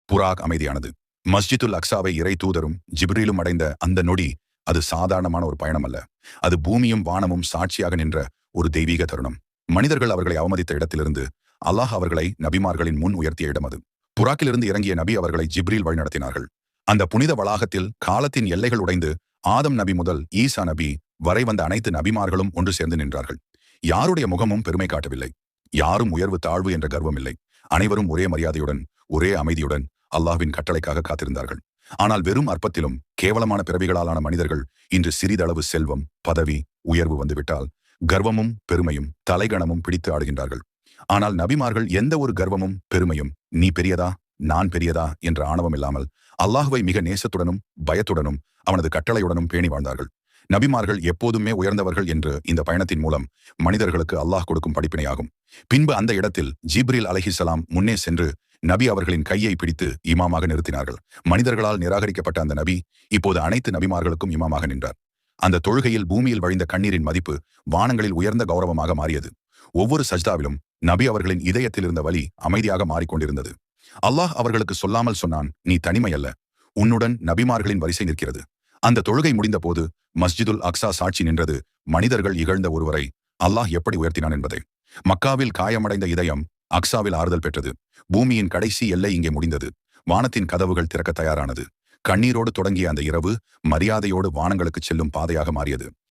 புராக் அமைதியானது. மஸ்ஜிதுல் அக்ஸாவை இறை தூதரும் ஜிப்ரீலும் அடைந்த அந்த நொடி அது சாதாரணமான ஒரு பயணம் அல்ல. அது பூமியும் வானமும் சாட்சியாக நின்ற ஒரு தெய்வீக தருணம். மனிதர்கள் அவர்களை அவமதித்த இடத்திலிருந்து அல்லாஹ் அவர்களை நபிமார்களின் முன் உயர்த்திய இடம் அது. புராக்கிலிருந்து இறங்கிய நபி அவர்களை ஜிப்ரீல் வழிநடத்தினார்கள். அந்த புனித வளாகத்தில் காலத்தின் எல்லைகள் உடைந்து ஆதம் நபி முதல் ஈசா நபி வரை வந்த அனைத்து நபிமார்களும் ஒன்று சேர்ந்து நின்றார்கள். யாருடைய முகமும் பெருமை காட்டவில்லை. யாரும் உயர்வு தாழ்வு என்ற கர்வம் இல்லை. அனைவரும் ஒரே மரியாதையுடன் ஒரே அமைதியுடன் அல்லாஹ்வின் கட்டளைக்காக காத்திருந்தார்கள். ஆனால் வெறும் அற்பத்திலும் கேவலமான பிறவிகளாலான மனிதர்கள் இன்று சிறிதளவு செல்வம், பதவி, உயர்வு வந்துவிட்டால் கர்வமும் பெருமையும் தலைகணமும் பிடித்து ஆடுகின்றார்கள். ஆனால் நபிமார்கள் எந்த ஒரு கர்வமும் பெருமையும் நீ பெரியதா நான் பெரியதா என்ற ஆணவம் இல்லாமல் அல்லாஹுவை மிக நேசத்துடனும் பயத்துடனும் அவனது கட்டளையுடனும் பேணி வாழ்ந்தார்கள். நபிமார்கள் எப்போதுமே உயர்ந்தவர்கள் என்று இந்த பயணத்தின் மூலம் மனிதர்களுக்கு அல்லாஹ் கொடுக்கும் படிப்பினையாகும். பின்பு அந்த இடத்தில் ஜிப்ரீல் அலைஹிஸ்ஸலாம் முன்னே சென்று நபி அவர்களின் கையை பிடித்து இமாமாக நிறுத்தினார்கள். மனிதர்களால் நிராகரிக்கப்பட்ட அந்த நபி இப்போது அனைத்து நபிமார்களுக்கும் இமாமாக நின்றார். அந்த தொழுகையில் பூமியில் வழிந்த கண்ணீரின் மதிப்பு வானங்களில் உயர்ந்த கௌரவமாக மாறியது. ஒவ்வொரு சஜ்தாவிலும் நபி அவர்களின் இதயத்தில் இருந்த வலி அமைதியாக மாறிக்கொண்டிருந்தது. அல்லாஹ் அவர்களுக்கு சொல்லாமல் சொன்னான், நீ தனிமை அல்ல, உன்னுடன் நபிமார்களின் வரிசை நிற்கிறது. அந்த தொழுகை முடிந்த போது மஸ்ஜிதுல் அக்ஸா சாட்சி நின்றது, மனிதர்கள் இகழ்ந்த ஒருவரை அல்லாஹ் எப்படி உயர்த்தினான் என்பதை. மக்காவில் காயமடைந்த இதயம் அக்ஸாவில் ஆறுதல் பெற்றது. பூமியின் கடைசி எல்லை இங்கே முடிந்தது. வானத்தின் கதவுகள் திறக்க தயாரானது. கண்ணீரோடு தொடங்கிய அந்த இரவு மரியாதையோடு வானங்களுக்கு செல்லும் பாதையாக மாறியது.